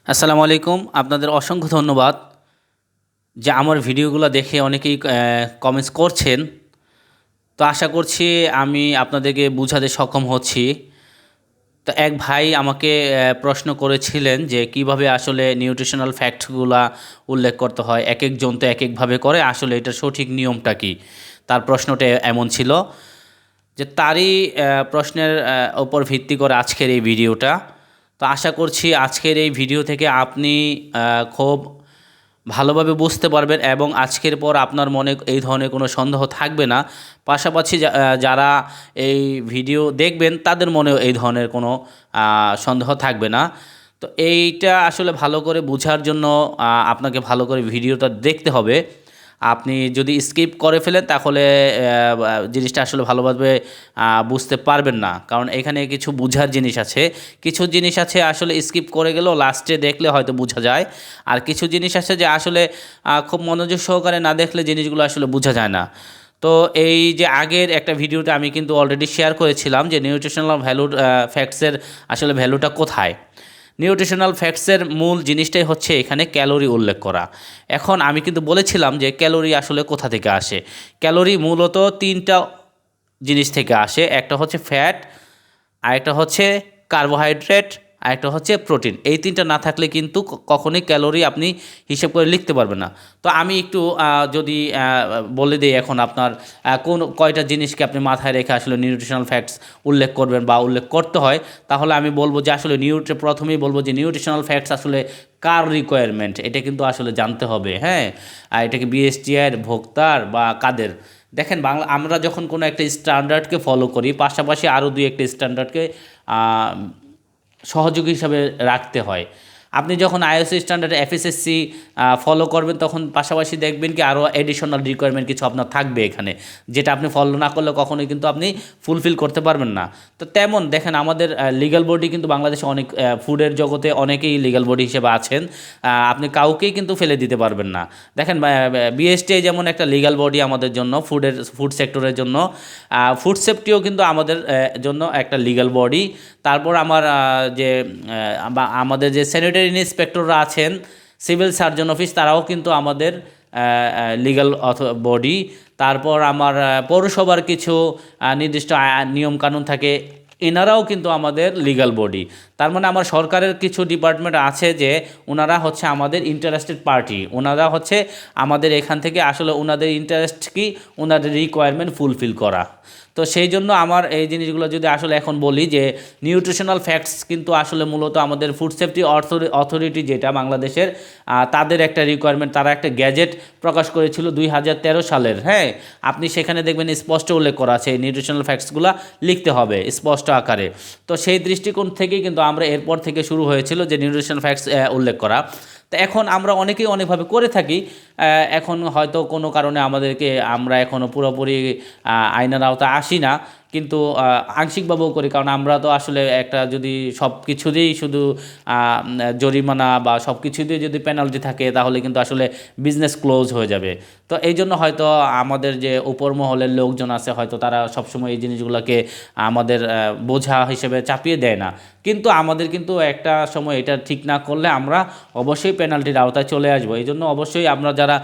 আসসালামু আলাইকুম। আপনাদের অসংখ্য ধন্যবাদ যে আমার ভিডিওগুলো দেখে অনেকেই কমেন্টস করছেন। তো আশা করছি আমি আপনাদেরকে বুঝাতে সক্ষম হচ্ছি। তো এক ভাই আমাকে প্রশ্ন করেছিলেন যে কিভাবে আসলে নিউট্রিশনাল ফ্যাক্টগুলা উল্লেখ করতে হয়। একেকজন তো একেকভাবে করে, আসলে এটার সঠিক নিয়মটা কী? তার প্রশ্নটা এমন ছিল যে তারই প্রশ্নের ওপর ভিত্তি করে আজকের এই ভিডিওটা। তো আশা করছি আজকের এই ভিডিও থেকে আপনি খুব ভালোভাবে বুঝতে পারবেন এবং আজকের পর আপনার মনে এই ধরনের কোনো সন্দেহ থাকবে না। পাশাপাশি যারা এই ভিডিও দেখবেন তাদের মনেও এই ধরনের কোনো সন্দেহ থাকবে না। তো এইটা আসলে ভালো করে বোঝার জন্য আপনাকে ভালো করে ভিডিওটা দেখতে হবে। আপনি যদি স্কিপ করে ফেলেন তাহলে জিনিসটা আসলে ভালোভাবে বুঝতে পারবেন না, কারণ এখানে কিছু বোঝার জিনিস আছে। কিছু জিনিস আছে আসলে স্কিপ করে গেলেও লাস্টে দেখলে হয়তো বোঝা যায়, আর কিছু জিনিস আছে যে আসলে খুব মনোযোগ সহকারে না দেখলে জিনিসগুলো আসলে বোঝা যায় না। তো এই যে আগের একটা ভিডিওতে আমি কিন্তু অলরেডি শেয়ার করেছিলাম যে নিউট্রিশনাল ভ্যালুর ফ্যাক্টসের আসলে ভ্যালুটা কোথায়। নিউট্রিশনাল ফ্যাক্টসের মূল জিনিসটাই হচ্ছে এখানে ক্যালোরি উল্লেখ করা। এখন আমি কিন্তু বলেছিলাম যে ক্যালোরি আসলে কোথা থেকে আসে। ক্যালোরি মূলত তিনটা জিনিস থেকে আসে। একটা হচ্ছে ফ্যাট, আরেকটা হচ্ছে কার্বোহাইড্রেট, আরেকটা হচ্ছে প্রোটিন। এই তিনটা না থাকলে কিন্তু কখনোই ক্যালোরি আপনি হিসেব করে লিখতে পারবেন না। তো আমি একটু যদি বলে দিই এখন আপনার কোন কয়টা জিনিসকে আপনি মাথায় রেখে আসলে নিউট্রিশনাল ফ্যাক্টস উল্লেখ করবেন বা উল্লেখ করতে হয়, তাহলে আমি বলবো যে আসলে প্রথমেই বলবো যে নিউট্রিশনাল ফ্যাক্টস আসলে কার রিকোয়ারমেন্ট, এটা কিন্তু আসলে জানতে হবে। হ্যাঁ, আর এটাকে বিএসটিআই ভোক্তার বা কাদের। দেখেন, বাংলা আমরা যখন কোনো একটা স্ট্যান্ডার্ডকে ফলো করি, পাশাপাশি আরও দুই একটা স্ট্যান্ডার্ডকে সহযোগী হিসাবে রাখতে হয়। আপনি যখন আইএসও স্ট্যান্ডার্ড এফএসএসসি ফলো করবেন, তখন পাশাপাশি দেখবেন কি আরও এডিশনাল রিকোয়ারমেন্ট কিছু আপনার থাকবে এখানে, যেটা আপনি ফলো না করলে কখনোই কিন্তু আপনি ফুলফিল করতে পারবেন না। তো তেমন দেখেন, আমাদের লিগ্যাল বডি কিন্তু বাংলাদেশে অনেক ফুডের জগতে অনেকেই লিগ্যাল বডি হিসেবে আছেন। আপনি কাউকেই কিন্তু ফেলে দিতে পারবেন না। দেখেন, বিএসটিআই যেমন একটা লিগ্যাল বডি আমাদের জন্য, ফুড সেক্টরের জন্য। ফুড সেফটিও কিন্তু আমাদের জন্য একটা লিগ্যাল বডি। তারপর আমার যে আমাদের যে স্যানিটারি ইন্সপেক্টররা আছেন, সিভিল সার্জন অফিস, তারাও কিন্তু আমাদের লিগ্যাল বডি। তারপর আমার পৌরসভার কিছু নির্দিষ্ট নিয়মকানুন থাকে, এনারাও কিন্তু আমাদের লিগ্যাল বডি। তার মানে আমার সরকারের কিছু ডিপার্টমেন্ট আছে যে ওনারা হচ্ছে আমাদের ইন্টারেস্টেড পার্টি, ওনারা হচ্ছে আমাদের এখান থেকে আসলে ওনাদের ইন্টারেস্ট কি, ওনাদের রিকোয়ারমেন্ট ফুলফিল করা। তো সেই জন্য আমার এই জিনিসগুলো যদি আসলে এখন বলি যে নিউট্রিশনাল ফ্যাক্টস কিন্তু আসলে মূলত আমাদের ফুড সেফটি অথরিটি যেটা বাংলাদেশের, তাদের একটা রিকোয়ারমেন্ট। তারা একটা গ্যাজেট প্রকাশ করেছিল 2013 সালের। হ্যাঁ, আপনি সেখানে দেখবেন স্পষ্ট উল্লেখ করা আছে এই নিউট্রিশনাল ফ্যাক্টসগুলো লিখতে হবে স্পষ্ট আকারে। তো সেই দৃষ্টিকোণ থেকেই কিন্তু আমরা এরপর থেকে শুরু হয়েছিল যে নিউট্রিশনাল ফ্যাক্টস উল্লেখ করা। তো এখন আমরা অনেকেই অনেকভাবে করে থাকি। এখন হয়তো কোনো কারণে আমরা এখনও পুরোপুরি আইনের আওতায় আসি না, কিন্তু আংশিকভাবেও করি, কারণ আমরা তো আসলে একটা যদি সব কিছুতেই শুধু জরিমানা বা সব কিছুতেই যদি পেনাল্টি থাকে, তাহলে কিন্তু আসলে বিজনেস ক্লোজ হয়ে যাবে। তো এই জন্য হয়তো আমাদের যে উপর মহলের লোকজন আছে, হয়তো তারা সবসময় এই জিনিসগুলোকে আমাদের বোঝা হিসেবে চাপিয়ে দেয় না। কিন্তু আমাদের কিন্তু একটা সময় এটা ঠিক না করলে আমরা অবশ্যই পেনাল্টির আওতায় চলে আসবো। এই জন্য অবশ্যই আমরা যারা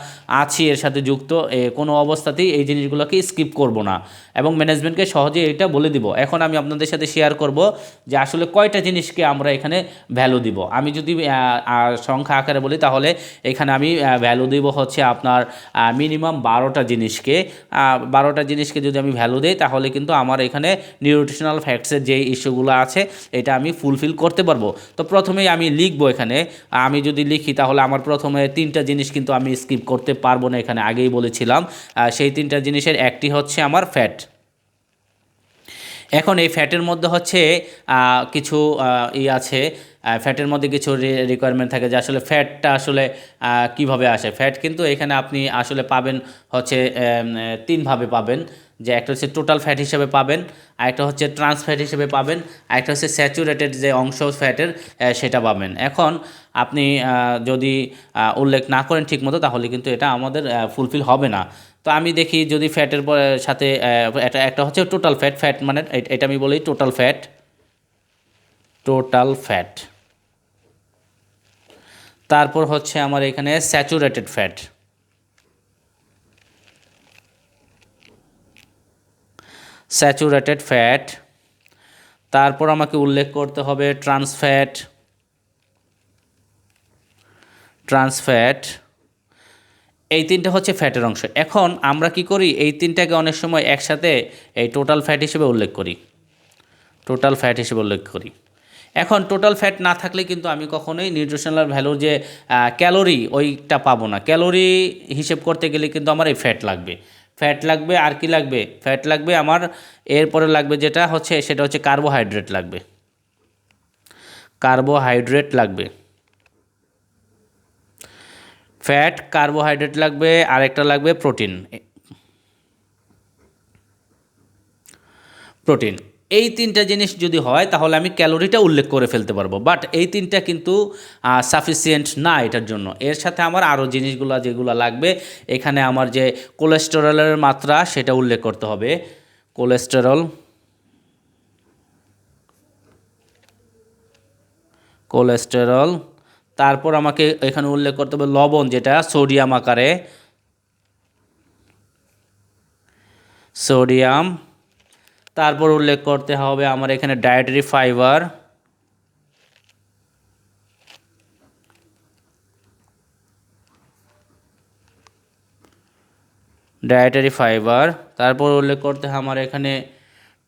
আছি এর সাথে যুক্ত, কোনো অবস্থাতেই এই জিনিসগুলোকে স্কিপ করব না এবং ম্যানেজমেন্টকে সহজে এটা বলে দিব। এখন আমি আপনাদের সাথে শেয়ার করব যে আসলে কয়টা জিনিসকে আমরা এখানে ভ্যালু দিব। আমি যদি সংখ্যা আকারে বলি, তাহলে এখানে আমি ভ্যালু দিব হচ্ছে আপনার মিনিমাম 12টা জিনিসকে। 12টা জিনিসকে যদি আমি ভ্যালু দিই, তাহলে কিন্তু আমার এখানে নিউট্রিশনাল ফ্যাক্টসের যে ইস্যুগুলো আছে এটা আমি ফুলফিল করতে পারবো। তো প্রথমেই আমি লিখবো এখানে। আমি যদি লিখি, তাহলে আমার প্রথমে তিনটা জিনিস কিন্তু আমি স্কিপ করতে পারবো না, এখানে আগেই বলেছিলাম। সেই তিনটা জিনিসের একটি হচ্ছে আমার ফ্যাট। এখন এই ফ্যাটের মধ্যে হচ্ছে কিছু আছে। ফ্যাটের মধ্যে কিছু রিকোয়ারমেন্ট থাকে যে আসলে ফ্যাটটা আসলে কিভাবে আসে। ফ্যাট কিন্তু এখানে আপনি আসলে পাবেন হচ্ছে তিনভাবে পাবেন। যে একটা হচ্ছে টোটাল ফ্যাট হিসেবে পাবেন, আরেকটা হচ্ছে ট্রান্স ফ্যাট হিসেবে পাবেন, আরেকটা হচ্ছে স্যাচুরেটেড যে অংশ ফ্যাটের সেটা পাবেন। এখন আপনি যদি উল্লেখ না করেন ঠিকমতো, তাহলে কিন্তু এটা আমাদের ফুলফিল হবে না। তো আমি দেখি যদি ফ্যাটের সাথে একটা হচ্ছে টোটাল ফ্যাট। ফ্যাট মানে এটা আমি বলি টোটাল ফ্যাট। টোটাল ফ্যাট তারপর হচ্ছে আমার এখানে স্যাচুরেটেড ফ্যাট, স্যাচুরেটেড ফ্যাট। তারপর আমাকে উল্লেখ করতে হবে ট্রান্সফ্যাট, ট্রান্সফ্যাট। এই তিনটা হচ্ছে ফ্যাটের অংশ। এখন আমরা কি করি, এই তিনটাকে অনেক সময় একসাথে এই টোটাল ফ্যাট হিসেবে উল্লেখ করি, টোটাল ফ্যাট হিসেবে উল্লেখ করি। এখন টোটাল ফ্যাট না থাকলে কিন্তু আমি কখনোই নিউট্রিশনাল ভ্যালুর যে ক্যালোরি ওইটা পাবো না। ক্যালোরি হিসেব করতে গেলে কিন্তু আমার এই ফ্যাট লাগবে, ফ্যাট লাগবে। আর কি লাগবে? ফ্যাট লাগবে আমার, এরপরে লাগবে যেটা হচ্ছে সেটা হচ্ছে কার্বোহাইড্রেট লাগবে, কার্বোহাইড্রেট লাগবে। ফ্যাট, কার্বোহাইড্রেট লাগবে, আরেকটা লাগবে প্রোটিন, প্রোটিন। এই তিনটা জিনিস যদি হয় তাহলে আমি ক্যালোরিটা উল্লেখ করে ফেলতে পারবো। বাট এই তিনটা কিন্তু সাফিসিয়েন্ট না এটার জন্য। এর সাথে আমার আরও জিনিসগুলো যেগুলো লাগবে, এখানে আমার যে কোলেস্টেরলের মাত্রা সেটা উল্লেখ করতে হবে, কোলেস্টেরল, কোলেস্টেরল। তারপর আমাকে এখানে উল্লেখ করতে হবে লবণ, যেটা সোডিয়াম আকারে, সোডিয়াম। তারপর উল্লেখ করতে হবে আমার এখানে ডায়েটারি ফাইবার, ডায়েটারি ফাইবার। তারপর উল্লেখ করতে হবে আমার এখানে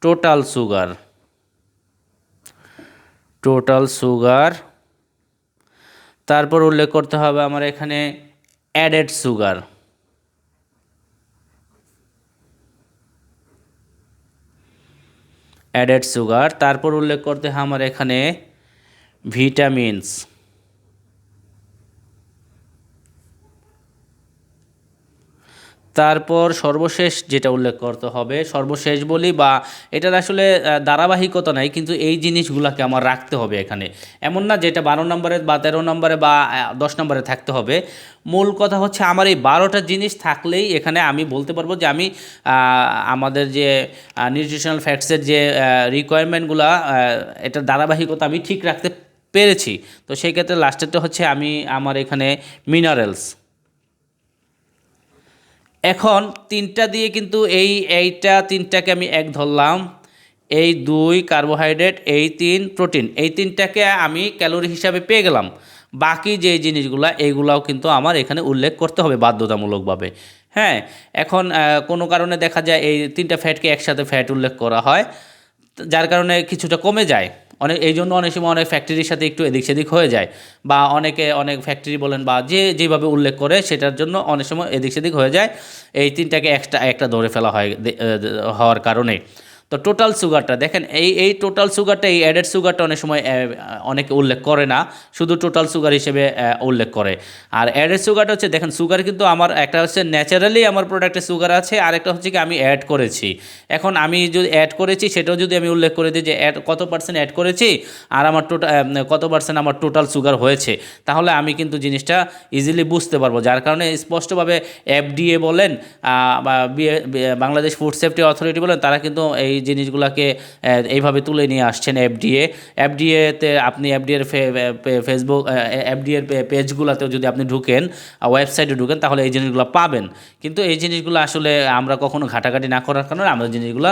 টোটাল সুগার, টোটাল সুগার। তারপর উল্লেখ করতে হবে আমার এখানে অ্যাডেড সুগার, অ্যাডেড সুগার। তারপর উল্লেখ করতে হবে আমার এখানে ভিটামিনস, তারপর সর্বশেষ যেটা উল্লেখ করতে হবে, সর্বশেষ বলি বা এটার আসলে ধারাবাহিকতা নাই, কিন্তু এই জিনিসগুলোকে আমার রাখতে হবে এখানে। এমন না যেটা 12 নম্বরে বা 13 নম্বরে বা 10 নম্বরে থাকতে হবে। মূল কথা হচ্ছে আমার এই 12টা জিনিস থাকলেই এখানে আমি বলতে পারবো যে আমি আমাদের যে নিউট্রিশনাল ফ্যাক্টসের যে রিকোয়ারমেন্টগুলো, এটার ধারাবাহিকতা আমি ঠিক রাখতে পেরেছি। তো সেই ক্ষেত্রে লাস্টেরটা হচ্ছে আমি আমার এখানে মিনারেলস। এখন তিনটা দিয়ে কিন্তু এইটা তিনটাকে আমি এক ধরলাম, এই 2 কার্বোহাইড্রেট, এই 3 প্রোটিন, এই তিনটাকে আমি ক্যালোরি হিসাবে পেয়ে গেলাম। বাকি যে জিনিসগুলো এইগুলাও কিন্তু আমার এখানে উল্লেখ করতে হবে বাধ্যতামূলকভাবে। হ্যাঁ, এখন কোনো কারণে দেখা যায় এই তিনটা ফ্যাটকে একসাথে ফ্যাট উল্লেখ করা হয়, যার কারণে কিছুটা কমে যায়। এই জন্য অনেক সময় অনেক ফ্যাক্টরির সাথে একটু এদিক সেদিক হয়ে যায়, বা অনেকে অনেক ফ্যাক্টরি বলেন বা যেভাবে উল্লেখ করে সেটার জন্য অনেক সময় এদিক সেদিক হয়ে যায়। এই তিনটাকে একটা ধরে ফেলা হয় হওয়ার কারণে। তো টোটাল সুগারটা দেখেন, এই টোটাল সুগারটা, এই অ্যাডেড সুগারটা অনেক সময় অনেকে উল্লেখ করে না, শুধু টোটাল সুগার হিসেবে উল্লেখ করে। আর অ্যাডেড সুগারটা হচ্ছে, দেখেন সুগার কিন্তু আমার একটা হচ্ছে ন্যাচারালি আমার প্রোডাক্টে সুগার আছে, আর একটা হচ্ছে কি আমি অ্যাড করেছি। এখন আমি যদি অ্যাড করেছি সেটাও যদি আমি উল্লেখ করে দিই যে কত পার্সেন্ট অ্যাড করেছি আর আমার কত পার্সেন্ট আমার টোটাল সুগার হয়েছে, তাহলে আমি কিন্তু জিনিসটা ইজিলি বুঝতে পারবো। যার কারণে স্পষ্টভাবে এফডিএ বলেন বা বাংলাদেশ ফুড সেফটি অথরিটি বলেন, তারা কিন্তু এই জিনিসগুলোকে এইভাবে তুলে নিয়ে আসছেন। এফডিএতে আপনি এফডিএর ফেসবুক, এফডিএর পেজগুলোতেও যদি আপনি ঢুকেন, ওয়েবসাইটে ঢুকেন, তাহলে এই জিনিসগুলো পাবেন। কিন্তু এই জিনিসগুলো আসলে আমরা কখনো ঘাটাঘাটি না করার কারণে আমরা জিনিসগুলো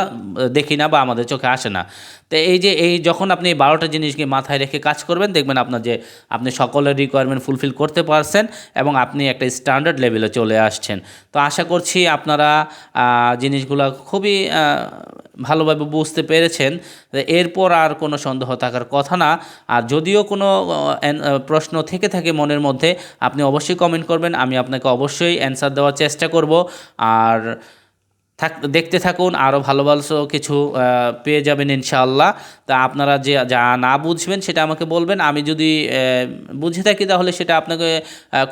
দেখি না বা আমাদের চোখে আসে না। তো এই যখন আপনি 12টা জিনিসকে মাথায় রেখে কাজ করবেন, দেখবেন আপনার যে আপনি সকলের রিকোয়ারমেন্ট ফুলফিল করতে পারছেন এবং আপনি একটা স্ট্যান্ডার্ড লেভেলে চলে আসছেন। তো আশা করছি আপনারা জিনিসগুলো খুবই ভালোভাবে বুঝতে পেরেছেন। এরপর আর কোনো সন্দেহ থাকার কথা না। আর যদিও কোনো প্রশ্ন থেকে থাকে মনের মধ্যে, আপনি অবশ্যই কমেন্ট করবেন, আমি আপনাকে অবশ্যই অ্যান্সার দেওয়ার চেষ্টা করব। আর দেখতে থাকুন, আরও ভালো ভালো কিছু পেয়ে যাবেন ইনশাআল্লাহ। তা আপনারা যা না বুঝবেন সেটা আমাকে বলবেন, আমি যদি বুঝে থাকি তাহলে সেটা আপনাকে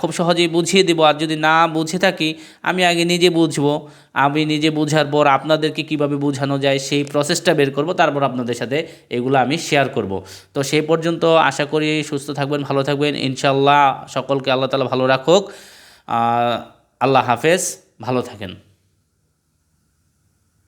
খুব সহজেই বুঝিয়ে দেবো। আর যদি না বুঝে থাকি, আমি আগে নিজে বুঝবো, আমি নিজে বুঝার পর আপনাদেরকে কিভাবে বোঝানো যায় সেই প্রসেসটা বের করব, তারপর আপনাদের সাথে এগুলো আমি শেয়ার করব। তো সেই পর্যন্ত আশা করি সুস্থ থাকবেন, ভালো থাকবেন ইনশাআল্লাহ। সকলকে আল্লাহ তাআলা ভালো রাখুক। আল্লাহ হাফেজ, ভালো থাকেন।